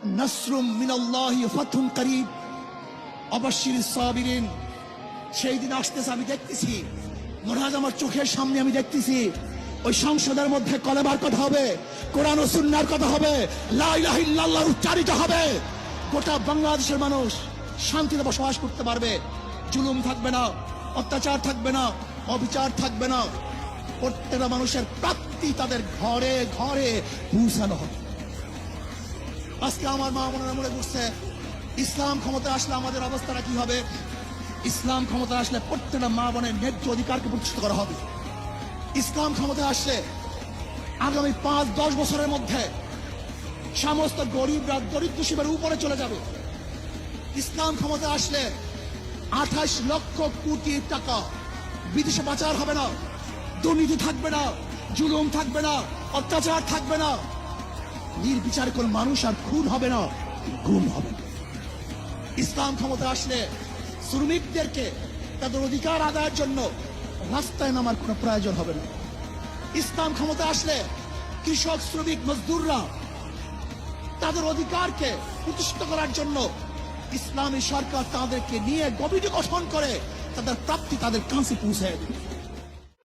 নাসরুম মিনাল্লাহি ফাতহুন করিব, অবশ্যিরিস সাবিরিন। সেই দিন আসতেছে, আমি দেখতেছি, মহারাজ আমার চোখের সামনে আমি দেখতেছি, ওই সংসদের মধ্যে কলেমার কথা হবে, কোরআন ও সুন্নাহর কথা হবে, লা ইলাহা ইল্লাল্লাহ উচ্চারিত হবে। গোটা বাংলাদেশের মানুষ শান্তিতে বসবাস করতে পারবে, জুলুম থাকবে না, অত্যাচার থাকবে না, অবিচার থাকবে না। প্রত্যেকটা মানুষের প্রাপ্তি তাদের ঘরে ঘরে পৌঁছানো হবে। আজকে আমার মা বোনেরা মনে করছে ইসলাম ক্ষমতা আসলে আমাদের অবস্থাটা কি হবে। ইসলাম ক্ষমতা আসলে প্রত্যেকটা মা বোনের ন্যায্য অধিকারকে প্রতিষ্ঠিত করা হবে। ইসলাম ক্ষমতা আসলে আগামী 5-10 বছরের মধ্যে সমস্ত গরিবরা দরিদ্র সীমার উপরে চলে যাবে। ইসলাম ক্ষমতা আসলে 28 লক্ষ কোটি টাকা বিদেশে পাচার হবে না, দুর্নীতি থাকবে না, জুলুম থাকবে না, অত্যাচার থাকবে না, নির্বিচার কোন মানুষ আর খুন হবে না, গুম হবে না। ইসলাম ক্ষমতা আসলে শ্রমিকদেরকে তাদের অধিকার আদায়ের জন্য রাস্তায় নামার কোনো প্রয়োজন হবে না। ইসলাম ক্ষমতা আসলে কৃষক, শ্রমিক, মজদুররা তাদের অধিকারকে প্রতিষ্ঠিত করার জন্য ইসলামী সরকার তাদেরকে নিয়ে কমিটি গঠন করে তাদের প্রাপ্তি তাদের কাছে পৌঁছে দেবে।